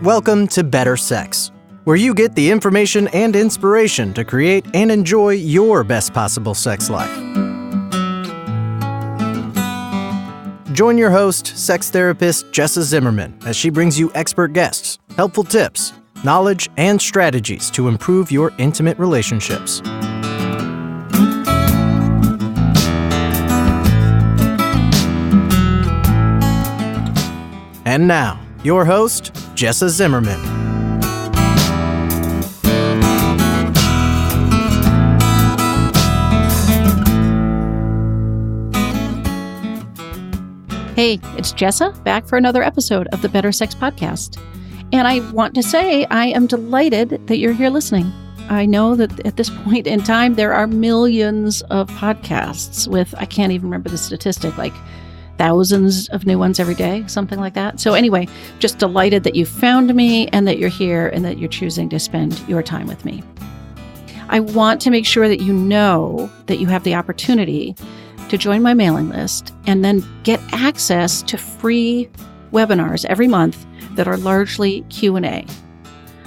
Welcome to Better Sex, where you get the information and inspiration to create and enjoy your best possible sex life. Join your host, sex therapist Jessa Zimmerman, as she brings you expert guests, helpful tips, knowledge, and strategies to improve your intimate relationships. And now, your host, Jessa Zimmerman. Hey, it's Jessa, back for another episode of the Better Sex Podcast. And I want to say I am delighted that you're here listening. I know that at this point in time, there are millions of podcasts with, I can't even remember the statistic, like thousands of new ones every day, something like that. So anyway, just delighted that you found me and that you're here and that you're choosing to spend your time with me. I want to make sure that you know that you have the opportunity to join my mailing list and then get access to free webinars every month that are largely Q&A.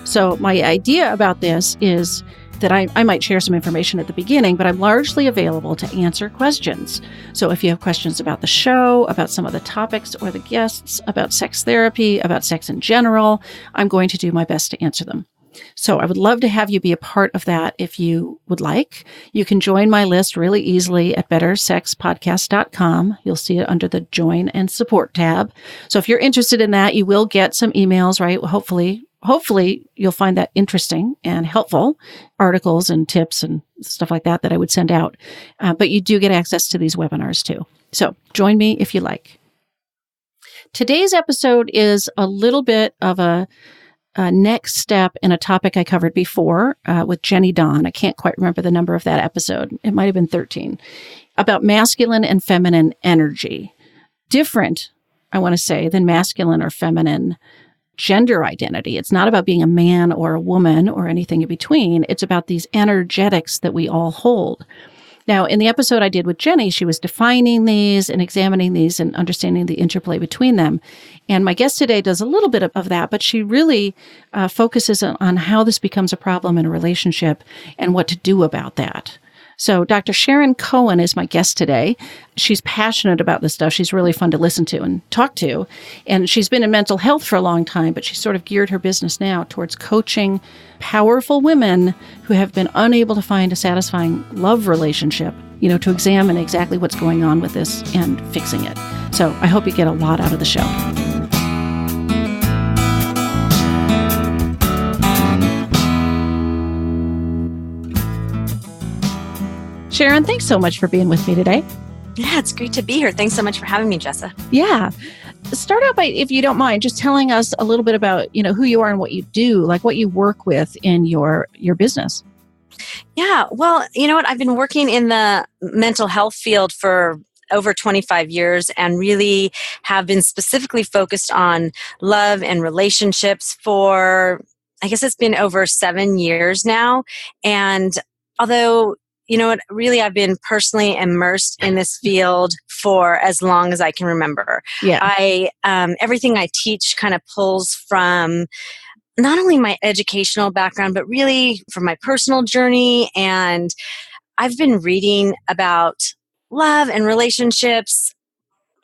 So my idea about this is that I might share some information at the beginning, but I'm largely available to answer questions. So if you have questions about the show, about some of the topics or the guests, about sex therapy, about sex in general, I'm going to do my best to answer them. So I would love to have you be a part of that if you would like. You can join my list really easily at bettersexpodcast.com. You'll see it under the Join and Support tab. So if you're interested in that, you will get some emails, right? Hopefully you'll find that interesting and helpful, articles and tips and stuff like that I would send out. But you do get access to these webinars too. So join me if you like. Today's episode is a little bit of a next step in a topic I covered before with Jenny Dawn. I can't quite remember the number of that episode. It might have been 13, about masculine and feminine energy. Different, I want to say, than masculine or feminine gender identity. It's not about being a man or a woman or anything in between. It's about these energetics that we all hold. Now, in the episode I did with Jenny, she was defining these and examining these and understanding the interplay between them. And my guest today does a little bit of that, but she really focuses on how this becomes a problem in a relationship and what to do about that. So Dr. Sharon Cohen is my guest today. She's passionate about this stuff. She's really fun to listen to and talk to. And she's been in mental health for a long time, but she's sort of geared her business now towards coaching powerful women who have been unable to find a satisfying love relationship, to examine exactly what's going on with this and fixing it. So I hope you get a lot out of the show. Sharon, thanks so much for being with me today. Yeah, it's great to be here. Thanks so much for having me, Jessa. Yeah. Start out by, if you don't mind, just telling us a little bit about, who you are and what you do, like what you work with in your business. Yeah. Well, you know what? I've been working in the mental health field for over 25 years and really have been specifically focused on love and relationships for, I guess it's been over 7 years now. And although really, I've been personally immersed in this field for as long as I can remember. Yeah. Everything I teach kind of pulls from not only my educational background, but really from my personal journey. And I've been reading about love and relationships,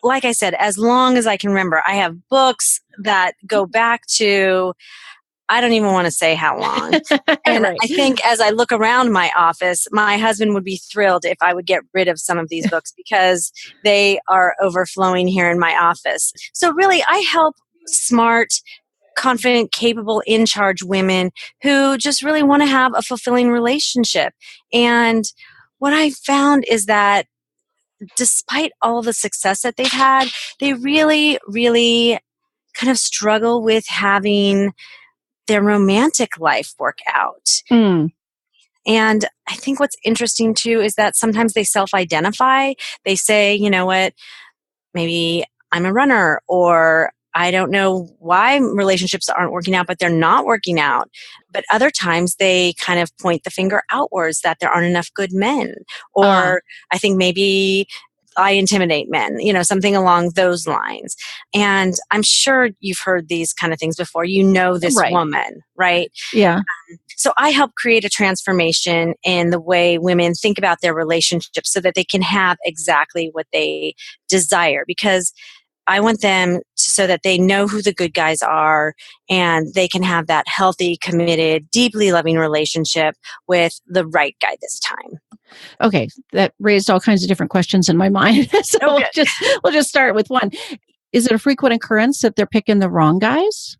like I said, as long as I can remember. I have books that go back to, I don't even want to say how long. And right. I think as I look around my office, my husband would be thrilled if I would get rid of some of these books because they are overflowing here in my office. So really, I help smart, confident, capable, in-charge women who just really want to have a fulfilling relationship. And what I found is that despite all the success that they've had, they really, really kind of struggle with having their romantic life work out. Mm. And I think what's interesting too is that sometimes they self-identify. They say, you know what, maybe I'm a runner, or I don't know why relationships aren't working out, but they're not working out. But other times they kind of point the finger outwards that there aren't enough good men. Or I think maybe I intimidate men, something along those lines. And I'm sure you've heard these kind of things before. You know this Right. woman, right? Yeah. So I help create a transformation in the way women think about their relationships so that they can have exactly what they desire, because I want them so that they know who the good guys are and they can have that healthy, committed, deeply loving relationship with the right guy this time. Okay. That raised all kinds of different questions in my mind. So Oh, we'll just start with one. Is it a frequent occurrence that they're picking the wrong guys?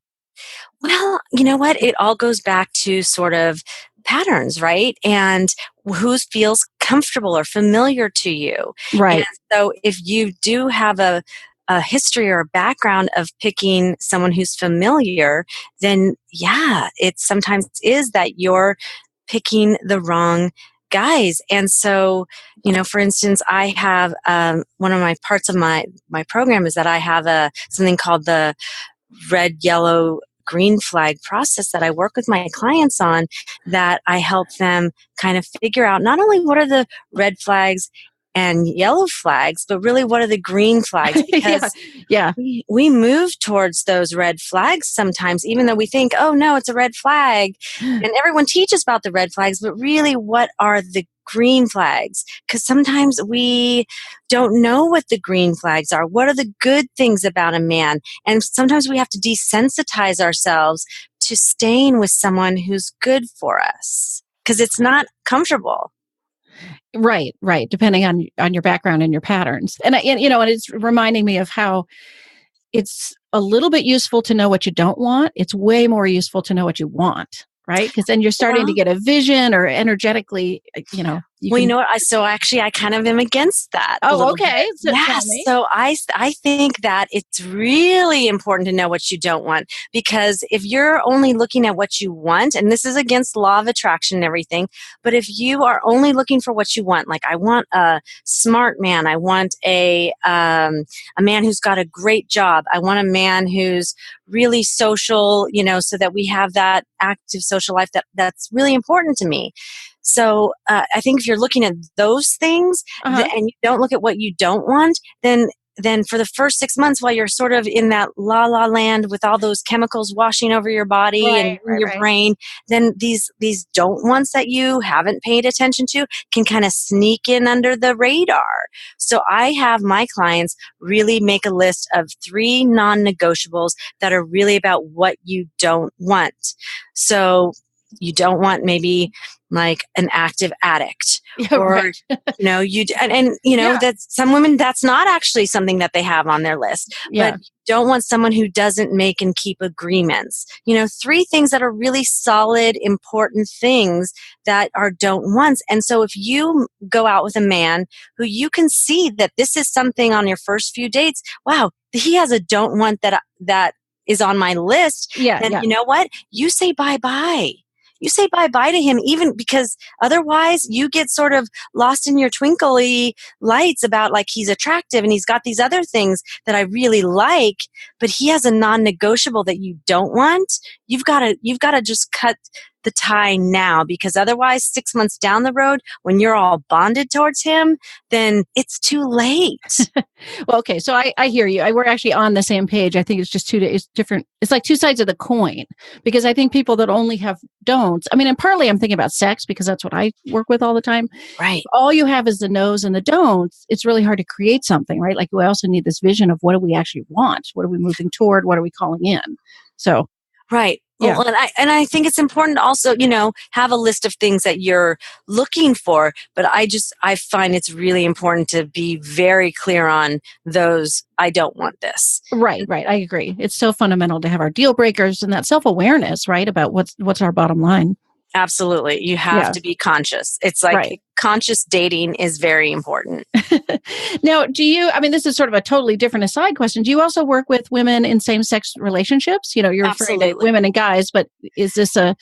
Well, you know what? It all goes back to sort of patterns, right? And who feels comfortable or familiar to you. And Right. so if you do have a history or a background of picking someone who's familiar, then yeah, it sometimes is that you're picking the wrong guys. And so, for instance, I have one of my parts of my program is that I have something called the red, yellow, green flag process that I work with my clients on, that I help them kind of figure out not only what are the red flags and yellow flags, but really what are the green flags, because Yeah. we move towards those red flags sometimes, even though we think, oh no, it's a red flag. And everyone teaches about the red flags, but really what are the green flags? Because sometimes we don't know what the green flags are. What are the good things about a man? And sometimes we have to desensitize ourselves to staying with someone who's good for us because it's not comfortable. Right. Depending on your background and your patterns. And and it's reminding me of how it's a little bit useful to know what you don't want. It's way more useful to know what you want, right? Because then you're starting to get a vision, or energetically, you Well, can. you know what? I kind of am against that. A Oh, little okay. bit. So Yeah. tell me. So I think that it's really important to know what you don't want, because if you're only looking at what you want, and this is against law of attraction and everything, but if you are only looking for what you want, like I want a smart man, I want a man who's got a great job, I want a man who's really social, so that we have that active social life that's really important to me. So I think if you're looking at those things Uh-huh. and you don't look at what you don't want, then for the first 6 months, while you're sort of in that la la land with all those chemicals washing over your body and in your brain, then these don't wants that you haven't paid attention to can kind of sneak in under the radar. So I have my clients really make a list of 3 non-negotiables that are really about what you don't want. So you don't want maybe like an active addict, Yeah, or right. that some women, that's not actually something that they have on their list. Yeah. But you don't want someone who doesn't make and keep agreements. 3 things that are really solid, important things that are don't wants. And so if you go out with a man who you can see that this is something on your first few dates, wow, he has a don't want that is on my list, then you know what? You say bye-bye. You say bye-bye to him, even because otherwise you get sort of lost in your twinkly lights about like he's attractive and he's got these other things that I really like, but he has a non-negotiable that you don't want. You've got to just cut the tie now, because otherwise 6 months down the road when you're all bonded towards him, then it's too late. Well, okay. So I hear you. We're actually on the same page. I think it's just it's different. It's like 2 sides of the coin, because I think people that only have don'ts, and partly I'm thinking about sex because that's what I work with all the time. Right. All you have is the no's and the don'ts. It's really hard to create something, right? Like we also need this vision of what do we actually want? What are we moving toward? What are we calling in? So. Right. Yeah. Well, and I think it's important to also, have a list of things that you're looking for. But I find it's really important to be very clear on those. I don't want this. Right. I agree. It's so fundamental to have our deal breakers and that self-awareness, right? About what's our bottom line. Absolutely. You have to be conscious. It's like conscious dating is very important. Now, this is sort of a totally different aside question. Do you also work with women in same-sex relationships? You're referring to women and guys, but is this a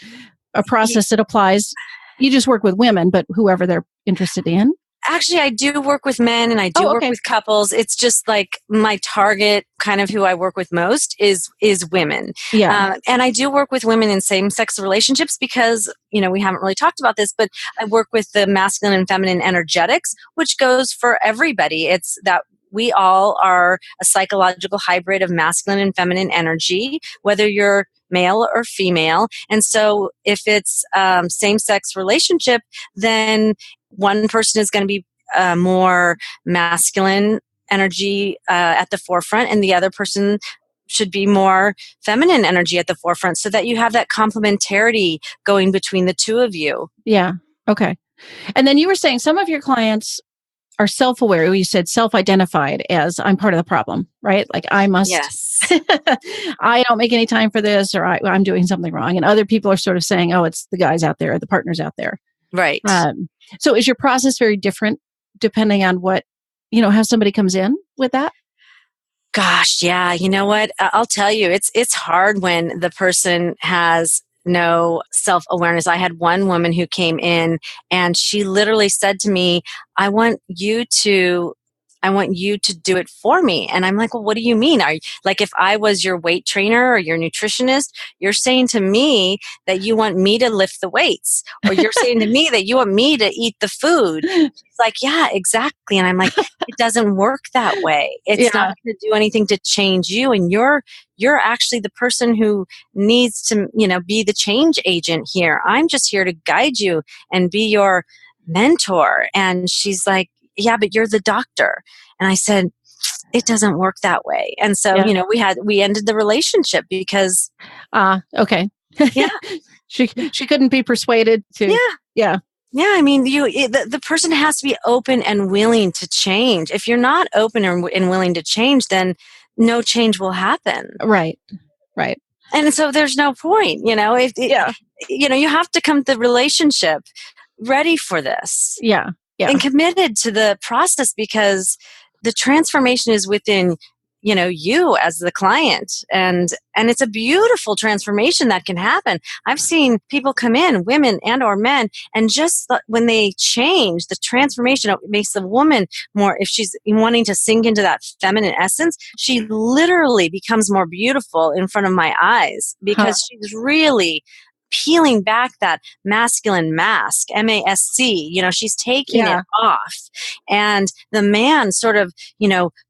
process that applies? You just work with women, but whoever they're interested in? Actually, I do work with men and I do work okay. with couples. It's just like my target, kind of who I work with most is women. Yeah. And I do work with women in same-sex relationships because, we haven't really talked about this, but I work with the masculine and feminine energetics, which goes for everybody. It's that we all are a psychological hybrid of masculine and feminine energy, whether you're male or female. And so if it's same-sex relationship, then one person is going to be more masculine energy at the forefront, and the other person should be more feminine energy at the forefront, so that you have that complementarity going between the two of you. Yeah. Okay. And then you were saying some of your clients are self-aware. You said self-identified as I'm part of the problem, right? Like I must, Yes. I don't make any time for this, or I'm doing something wrong. And other people are sort of saying, oh, it's the guys out there, or the partners out there. Right. So is your process very different depending on what, how somebody comes in with that? Gosh, yeah. You know what? I'll tell you, it's hard when the person has no self-awareness. I had one woman who came in and she literally said to me, I want you to do it for me. And I'm like, well, what do you mean? Like, if I was your weight trainer or your nutritionist, you're saying to me that you want me to lift the weights, or you're saying to me that you want me to eat the food. She's like, yeah, exactly. And I'm like, it doesn't work that way. It's not going to do anything to change you. And you're actually the person who needs to, be the change agent here. I'm just here to guide you and be your mentor. And she's like, yeah, but you're the doctor. And I said, it doesn't work that way. And so, we ended the relationship because. Okay. Yeah. She couldn't be persuaded to. Yeah. Yeah. Yeah. I mean, the person has to be open and willing to change. If you're not open and willing to change, then no change will happen. Right. Right. And so there's no point, you have to come to the relationship ready for this. Yeah. Yeah. And committed to the process, because the transformation is within, you as the client. And it's a beautiful transformation that can happen. I've seen people come in, women and or men, and just when they change, the transformation, it makes the woman more, if she's wanting to sink into that feminine essence, she literally becomes more beautiful in front of my eyes, because she's really peeling back that masculine mask, M-A-S-C, she's taking it off. And the man sort of,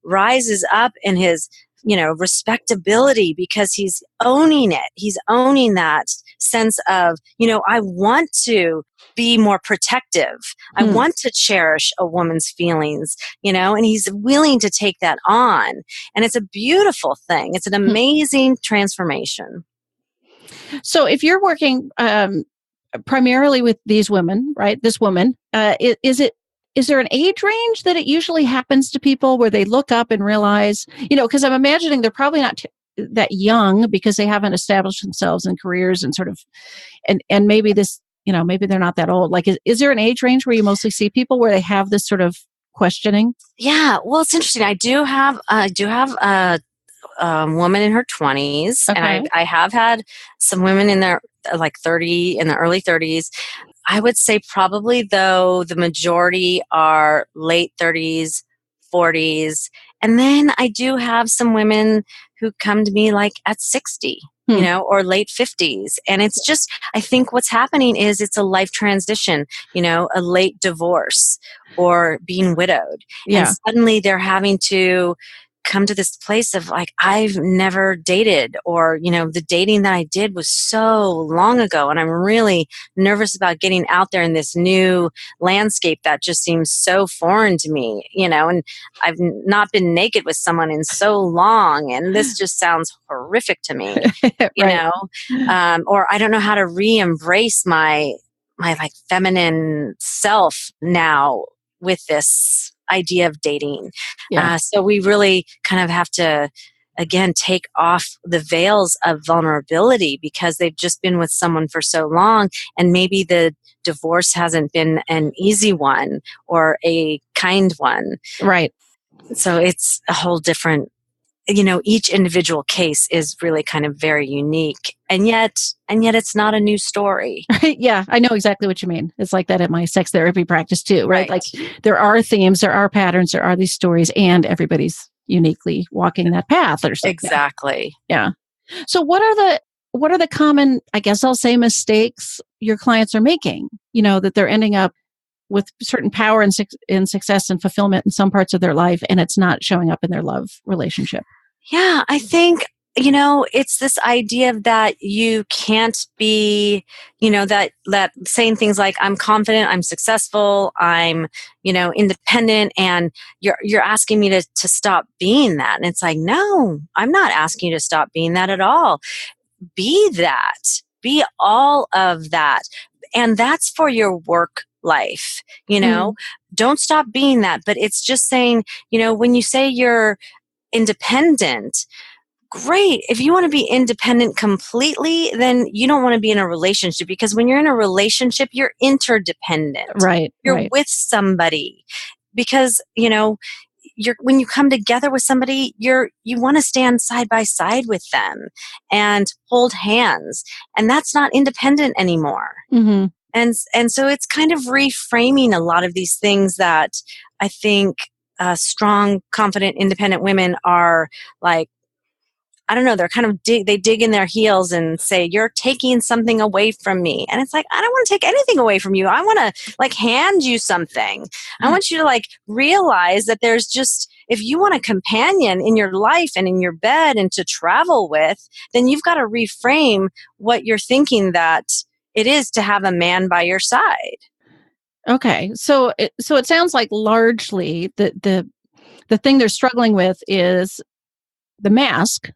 rises up in his, respectability, because he's owning it. He's owning that sense of, I want to be more protective. I want to cherish a woman's feelings, and he's willing to take that on. And it's a beautiful thing. It's an amazing transformation. So if you're working primarily with these women, right? This woman, is there an age range that it usually happens to people where they look up and realize, because I'm imagining they're probably not that young, because they haven't established themselves in careers and sort of, and maybe this, maybe they're not that old. Like, is there an age range where you mostly see people where they have this sort of questioning? Yeah, well, it's interesting. I do have a woman in her 20s, Okay. and I have had some women in their like 30, in the early 30s. I would say probably, though, the majority are late 30s, 40s. And then I do have some women who come to me like at 60, or late 50s. And it's just, I think what's happening is it's a life transition, a late divorce or being widowed. Yeah. And suddenly they're having to come to this place of like, I've never dated, or, the dating that I did was so long ago. And I'm really nervous about getting out there in this new landscape that just seems so foreign to me, and I've not been naked with someone in so long. And this just sounds horrific to me, Right. Or I don't know how to re-embrace my like feminine self now with this idea of dating. Yeah. So we really kind of have to, again, take off the veils of vulnerability, because they've just been with someone for so long, and maybe the divorce hasn't been an easy one or a kind one. Right. So it's a whole different each individual case is really kind of very unique, and yet it's not a new story. Yeah, I know exactly what you mean. It's like that at my sex therapy practice too, right? Right. Like there are themes, there are patterns, there are these stories, and everybody's uniquely walking that path or something. Exactly. Yeah. So what are the common, I guess I'll say, mistakes your clients are making, that they're ending up with certain power and success and fulfillment in some parts of their life, and it's not showing up in their love relationship? Yeah, I think, it's this idea that you can't be, that saying things like, I'm confident, I'm successful, I'm, independent, and you're asking me to stop being that. And it's like, no, I'm not asking you to stop being that at all. Be that. Be all of that. And that's for your work life, Don't stop being that. But it's just saying, when you say you're independent, great. If you want to be independent completely, then you don't want to be in a relationship, because when you're in a relationship, you're interdependent. Right. You're right. with somebody because, when you come together with somebody, you want to stand side by side with them and hold hands. And that's not independent anymore. Mm-hmm. And so it's kind of reframing a lot of these things that I think strong, confident, independent women are like, I don't know, they're kind of they dig in their heels and say, you're taking something away from me. And it's like, I don't want to take anything away from you. I want to hand you something. I want you to realize that there's just, if you want a companion in your life and in your bed and to travel with, then you've got to reframe what you're thinking that it is to have a man by your side. Okay. So it sounds like largely the thing they're struggling with is the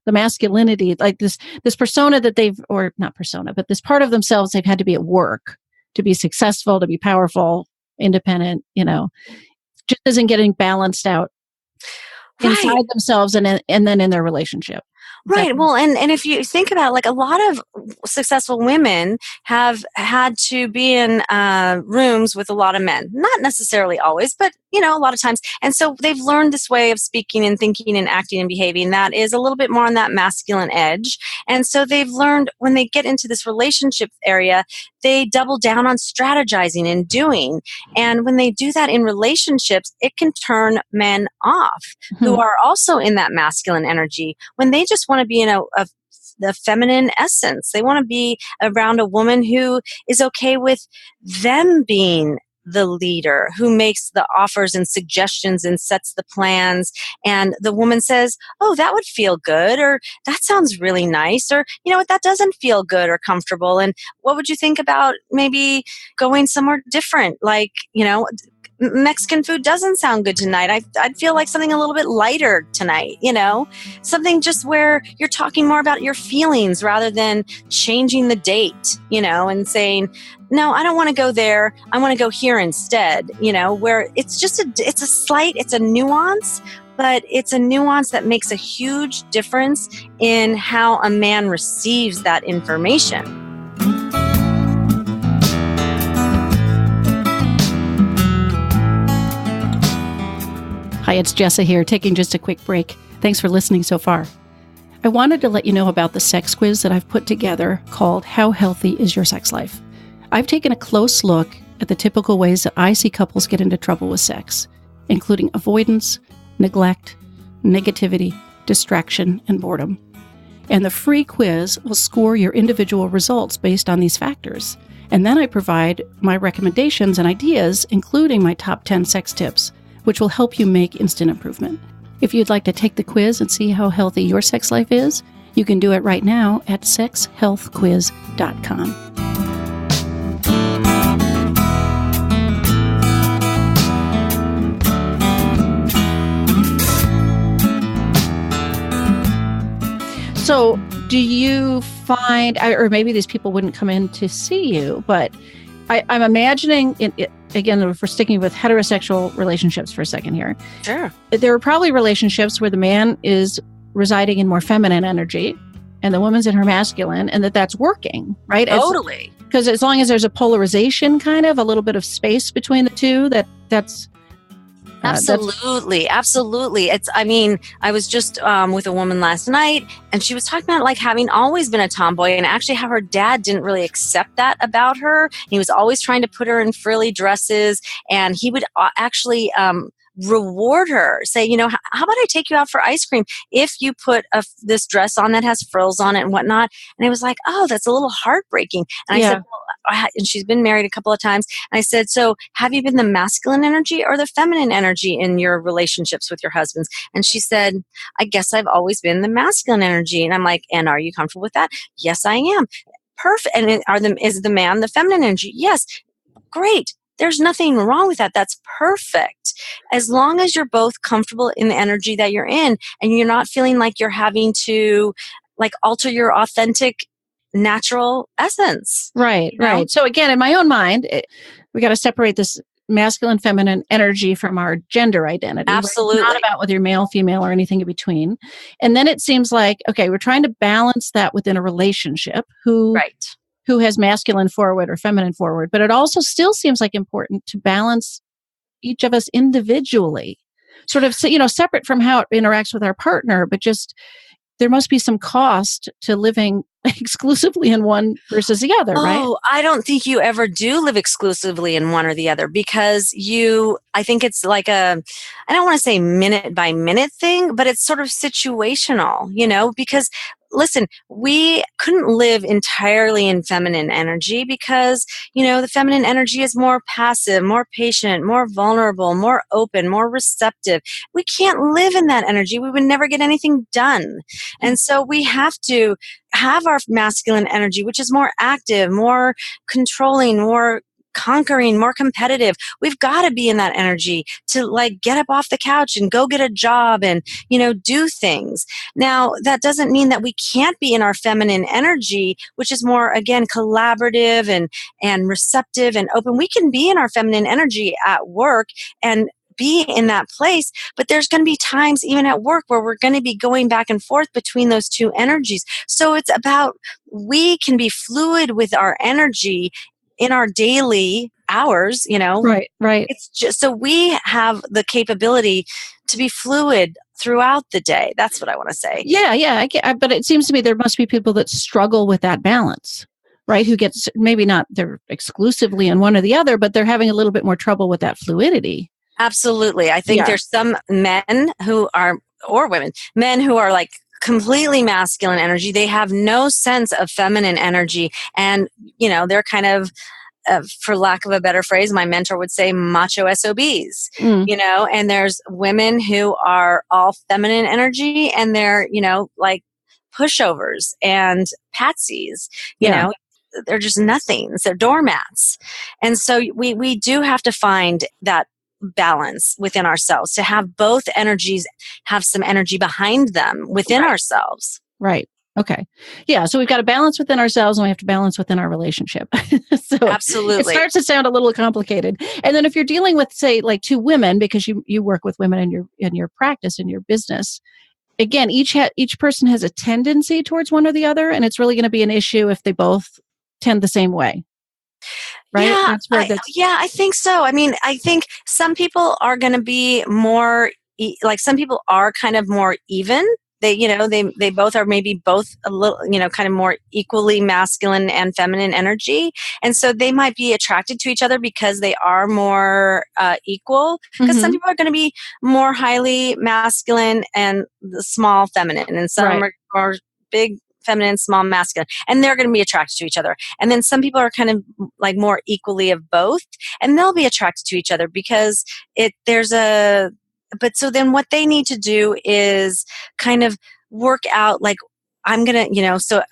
masculinity, like this persona that or not persona, but this part of themselves they've had to be at work to be successful, to be powerful, independent, just isn't getting balanced out inside themselves and then in their relationship. Right. Well, and if you think about a lot of successful women have had to be in rooms with a lot of men, not necessarily always, but a lot of times. And so they've learned this way of speaking and thinking and acting and behaving that is a little bit more on that masculine edge. And so they've learned when they get into this relationship area, they double down on strategizing and doing. And when they do that in relationships, it can turn men off who are also in that masculine energy when they just want to be in the feminine essence. They want to be around a woman who is okay with them being the leader, who makes the offers and suggestions and sets the plans. And the woman says, oh, that would feel good, or that sounds really nice, or what, that doesn't feel good or comfortable. And what would you think about maybe going somewhere different? Mexican food doesn't sound good tonight. I'd feel like something a little bit lighter tonight, something just where you're talking more about your feelings rather than changing the date, and saying, no, I don't want to go there. I want to go here instead, where it's just it's a nuance, but it's a nuance that makes a huge difference in how a man receives that information. Hi, it's Jessa here, taking just a quick break. Thanks for listening so far. I wanted to let you know about the sex quiz that I've put together called How Healthy Is Your Sex Life? I've taken a close look at the typical ways that I see couples get into trouble with sex, including avoidance, neglect, negativity, distraction, and boredom. And the free quiz will score your individual results based on these factors. And then I provide my recommendations and ideas, including my top 10 sex tips, which will help you make instant improvement. If you'd like to take the quiz and see how healthy your sex life is, you can do it right now at sexhealthquiz.com. So do you find, or maybe these people wouldn't come in to see you, but I'm imagining, again, if we're sticking with heterosexual relationships for a second here. Sure. There are probably relationships where the man is residing in more feminine energy and the woman's in her masculine, and that's working, right? Totally. Because as long as there's a polarization, kind of a little bit of space between the two, that's Absolutely. Absolutely. I mean, I was just with a woman last night and she was talking about like having always been a tomboy and actually how her dad didn't really accept that about her. He was always trying to put her in frilly dresses and he would actually reward her, say, how about I take you out for ice cream if you put this dress on that has frills on it and whatnot. And it was like, oh, that's a little heartbreaking. And I said, well, and she's been married a couple of times. And I said, so have you been the masculine energy or the feminine energy in your relationships with your husbands? And she said, I guess I've always been the masculine energy. And I'm like, and are you comfortable with that? Yes, I am. Perfect. And is the man the feminine energy? Yes. Great. There's nothing wrong with that. That's perfect. As long as you're both comfortable in the energy that you're in and you're not feeling like you're having to like alter your authentic natural essence. Right, right. So again, in my own mind, we got to separate this masculine, feminine energy from our gender identity. Absolutely. It's not about whether you're male, female, or anything in between. And then it seems like, okay, we're trying to balance that within a relationship. Who has masculine forward or feminine forward, but it also still seems like important to balance each of us individually, sort of, separate from how it interacts with our partner, but just there must be some cost to living exclusively in one versus the other, right? Oh, I don't think you ever do live exclusively in one or the other because I think it's like I don't want to say minute by minute thing, but it's sort of situational, because listen, we couldn't live entirely in feminine energy because, the feminine energy is more passive, more patient, more vulnerable, more open, more receptive. We can't live in that energy. We would never get anything done. And so we have to have our masculine energy, which is more active, more controlling, more conquering, more competitive. We've got to be in that energy to like get up off the couch and go get a job and, do things. Now, that doesn't mean that we can't be in our feminine energy, which is more, again, collaborative and receptive and open. We can be in our feminine energy at work and be in that place, but there's going to be times even at work where we're going to be going back and forth between those two energies. So it's about we can be fluid with our energy in our daily hours, Right. It's just so we have the capability to be fluid throughout the day. That's what I want to say. Yeah. But it seems to me there must be people that struggle with that balance, right? Who gets maybe not they're exclusively in one or the other, but they're having a little bit more trouble with that fluidity. Absolutely. I think there's some men who are, or women, men who are like completely masculine energy. They have no sense of feminine energy. And, they're kind of, for lack of a better phrase, my mentor would say macho SOBs, and there's women who are all feminine energy and they're, like pushovers and patsies, they're just nothings. They're doormats. And so we do have to find that balance within ourselves to have both energies have some energy behind them within ourselves. Right. Okay. Yeah. So we've got to balance within ourselves and we have to balance within our relationship. So absolutely. It starts to sound a little complicated. And then if you're dealing with, say, like two women, because you work with women in your practice, in your business, again, each person has a tendency towards one or the other, and it's really going to be an issue if they both tend the same way. Right? Yeah, I think so. I mean, I think some people are going to be more, like some people are kind of more even. They both are maybe both a little, kind of more equally masculine and feminine energy. And so they might be attracted to each other because they are more equal. Because some people are going to be more highly masculine and small feminine. And some are more big feminine, small masculine, and they're going to be attracted to each other. And then some people are kind of like more equally of both, and they'll be attracted to each other because but so then what they need to do is kind of work out like, so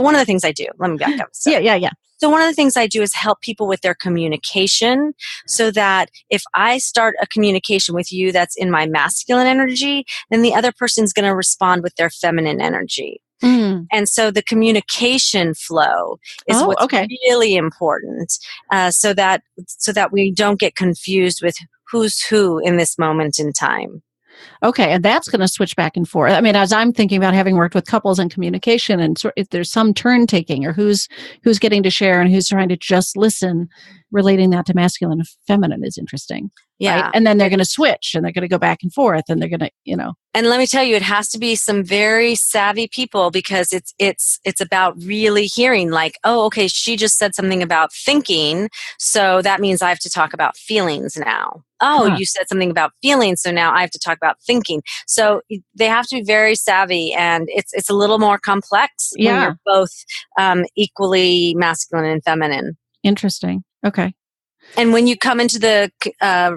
one of the things I do, let me back up. Yeah. So one of the things I do is help people with their communication so that if I start a communication with you that's in my masculine energy, then the other person's going to respond with their feminine energy. And so the communication flow is what's really important, so that we don't get confused with who's who in this moment in time. Okay, and that's going to switch back and forth. I mean, as I'm thinking about having worked with couples and communication, and if there's some turn taking, or who's getting to share and who's trying to just listen, relating that to masculine and feminine is interesting. Yeah. And then they're going to switch and they're going to go back and forth and they're going to, And let me tell you, it has to be some very savvy people because it's about really hearing like, oh, okay, she just said something about thinking, so that means I have to talk about feelings now. Oh, you said something about feelings, so now I have to talk about thinking. So they have to be very savvy, and it's a little more complex when you're both equally masculine and feminine. Interesting. Okay. And when you come into the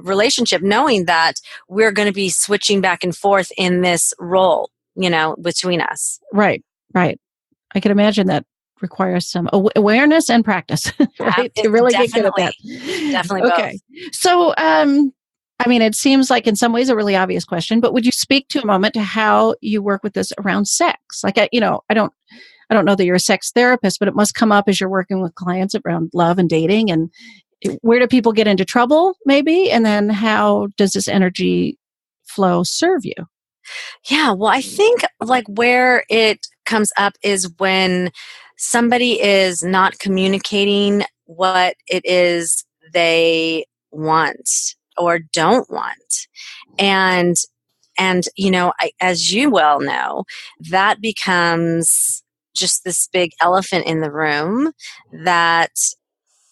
relationship knowing that we're going to be switching back and forth in this role, between us. Right. I can imagine that requires some awareness and practice, right? To really get good at that. Definitely okay. both. So, it seems like in some ways a really obvious question, but would you speak to a moment to how you work with this around sex? Like, I don't know that you're a sex therapist, but it must come up as you're working with clients around love and dating. And where do people get into trouble, maybe? And then how does this energy flow serve you? Yeah, well, I think like where it comes up is when somebody is not communicating what it is they want or don't want. And as you well know, that becomes just this big elephant in the room that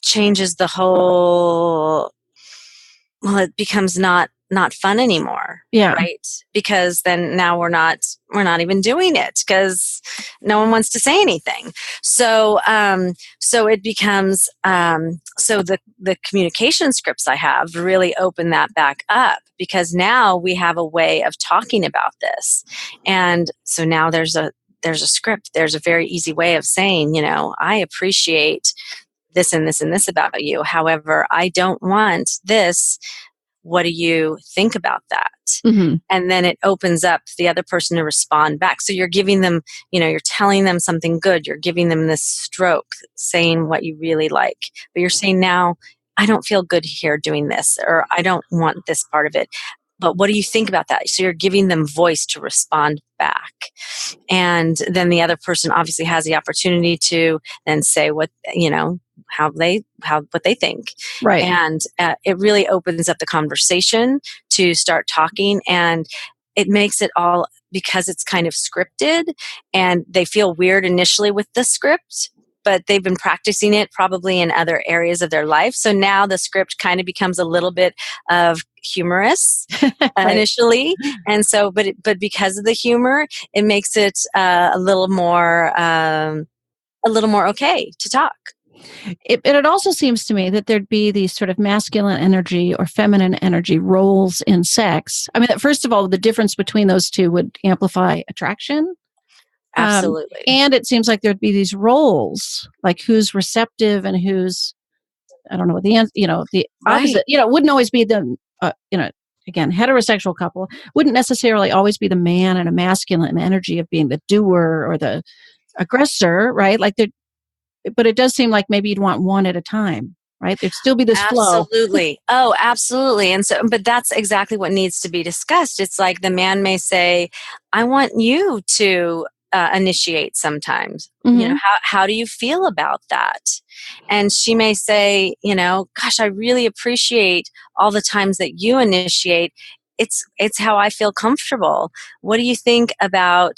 changes the whole. Well, it becomes not fun anymore. Yeah. Right. Because then now we're not even doing it because no one wants to say anything. So it becomes so the communication scripts I have really open that back up because now we have a way of talking about this. And so now there's a script, there's a very easy way of saying, I appreciate this and this and this about you. However, I don't want this. What do you think about that? Mm-hmm. And then it opens up the other person to respond back. So you're giving them, you're telling them something good. You're giving them this stroke, saying what you really like. But you're saying now, I don't feel good here doing this, or I don't want this part of it. But what do you think about that? So you're giving them voice to respond back. And then the other person obviously has the opportunity to then say what, what they think. Right. And it really opens up the conversation to start talking, and it makes it all, because it's kind of scripted and they feel weird initially with the script, but they've been practicing it probably in other areas of their life. So now the script kind of becomes a little bit of humorous initially. And so, but because of the humor, it makes it a little more okay to talk. It also seems to me that there'd be these sort of masculine energy or feminine energy roles in sex. First of all, the difference between those two would amplify attraction. Absolutely. And it seems like there'd be these roles, like who's receptive and who's, I don't know, the opposite, wouldn't always be the, again, heterosexual couple wouldn't necessarily always be the man and a masculine energy of being the doer or the aggressor, right? But it does seem like maybe you'd want one at a time, right? There'd still be this flow. Absolutely. Oh, absolutely. And so, but that's exactly what needs to be discussed. It's like the man may say, I want you to initiate sometimes. Mm-hmm. How do you feel about that? And she may say, gosh, I really appreciate all the times that you initiate. It's how I feel comfortable. What do you think about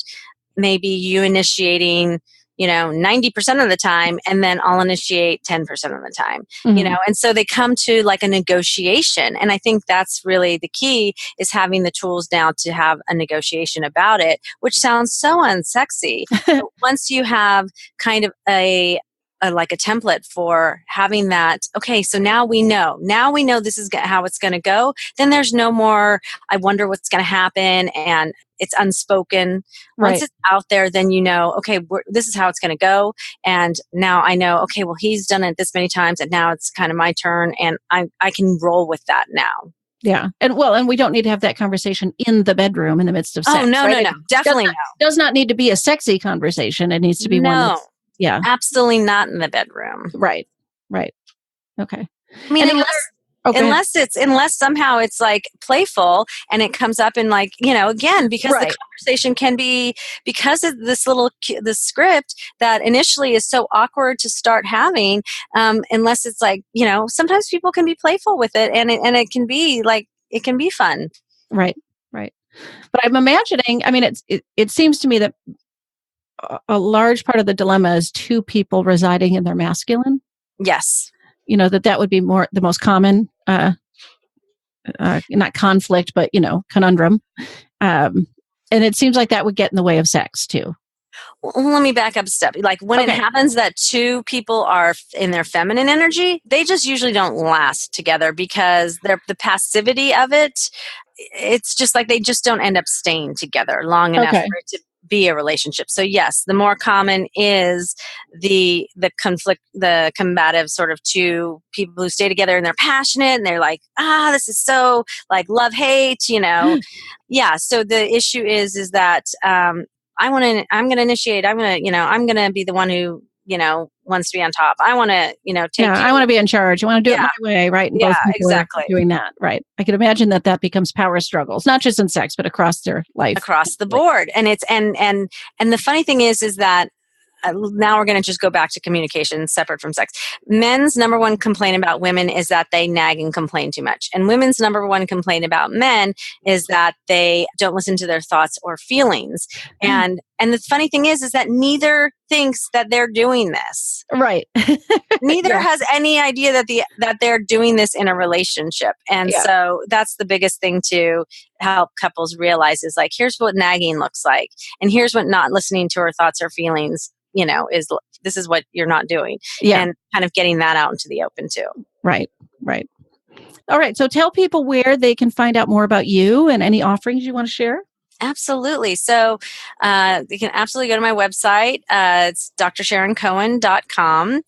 maybe you initiating 90% of the time, and then I'll initiate 10% of the time, Mm-hmm. And so they come to like a negotiation. And I think that's really the key, is having the tools now to have a negotiation about it, which sounds so unsexy. But once you have kind of a template for having that, okay, so now we know this is how it's going to go, then there's no more, I wonder what's going to happen, and it's unspoken. Right. Once it's out there, then okay, this is how it's going to go. And now I know, okay, well, he's done it this many times, and now it's kind of my turn, and I can roll with that now. Yeah. And we don't need to have that conversation in the bedroom in the midst of sex. Oh, no, right? no. Definitely no. Does not need to be a sexy conversation. It needs to be one that's, absolutely not in the bedroom. Right. Okay. Okay. Unless somehow it's like playful and it comes up in like, again, because the conversation can be, because of the script that initially is so awkward to start having, unless it's like, sometimes people can be playful with it and it can be like, it can be fun. Right. But I'm imagining, I mean, it seems to me that a large part of the dilemma is two people residing in their masculine. Yes. That would be the most common, not conflict, but, conundrum. And it seems like that would get in the way of sex too. Well, let me back up a step. Like when it happens that two people are in their feminine energy, they just usually don't last together because the passivity of it, it's just like they just don't end up staying together long enough for it to be a relationship. So yes, the more common is the conflict, the combative sort of two people who stay together and they're passionate and they're like, this is so like love, hate, Yeah. So the issue is that, I'm going to initiate, I'm going to be the one who, wants to be on top. I want to, take I want to be in charge. I want to do it my way, right? And both people are doing that, right? I can imagine that becomes power struggles, not just in sex, but across their life. Across the board. And it's, and the funny thing is that now we're going to just go back to communication separate from sex. Men's number one complaint about women is that they nag and complain too much. And women's number one complaint about men is that they don't listen to their thoughts or feelings. And the funny thing is that neither thinks that they're doing this. Right. Neither has any idea that they're doing this in a relationship. And so that's the biggest thing to help couples realize is like, here's what nagging looks like. And here's what not listening to our thoughts or feelings, this is what you're not doing. Yeah. And kind of getting that out into the open too. Right. All right. So tell people where they can find out more about you and any offerings you want to share. Absolutely. So you can absolutely go to my website. It's drsharoncohen.com.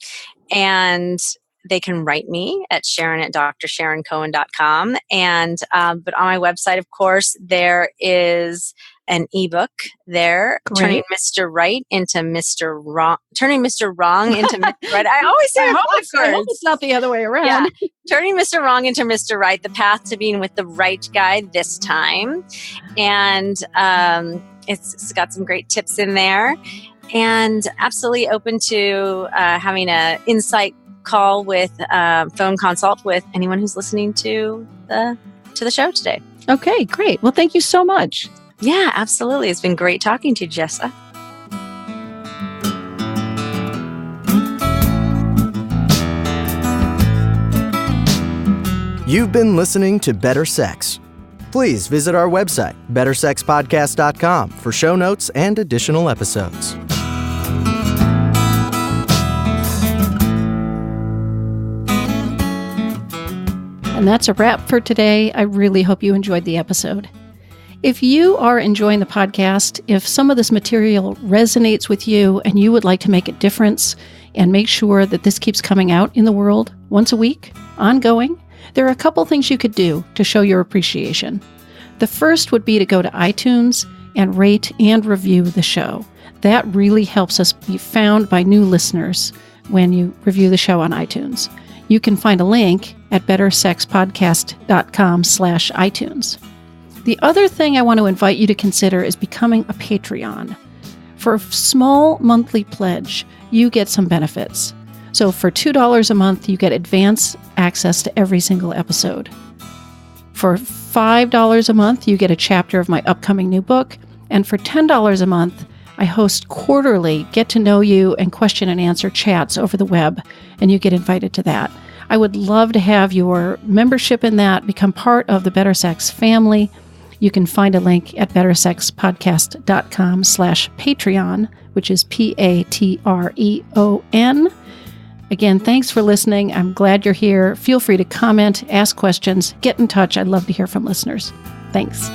And they can write me at sharon@drsharoncohen.com. And but on my website, of course, there is an ebook there, turning Mr. Right into Mr. Wrong, turning Mr. Wrong into Mr. Right. I always say I hope it's not the other way around. Yeah. Turning Mr. Wrong into Mr. Right, the path to being with the right guy this time. And it's got some great tips in there. And absolutely open to having an insight call with phone consult with anyone who's listening to the show today. Okay, great. Well, thank you so much. Yeah, absolutely. It's been great talking to you, Jessa. You've been listening to Better Sex. Please visit our website, bettersexpodcast.com, for show notes and additional episodes. And that's a wrap for today. I really hope you enjoyed the episode. If you are enjoying the podcast, if some of this material resonates with you and you would like to make a difference and make sure that this keeps coming out in the world once a week, ongoing, there are a couple things you could do to show your appreciation. The first would be to go to iTunes and rate and review the show. That really helps us be found by new listeners when you review the show on iTunes. You can find a link at bettersexpodcast.com/iTunes. The other thing I want to invite you to consider is becoming a Patreon. For a small monthly pledge, you get some benefits. So for $2 a month, you get advance access to every single episode. For $5 a month, you get a chapter of my upcoming new book. And for $10 a month, I host quarterly get-to-know-you and question-and-answer chats over the web, and you get invited to that. I would love to have your membership in that, become part of the Better Sex family. You can find a link at bettersexpodcast.com/Patreon, which is Patreon. Again, thanks for listening. I'm glad you're here. Feel free to comment, ask questions, get in touch. I'd love to hear from listeners. Thanks.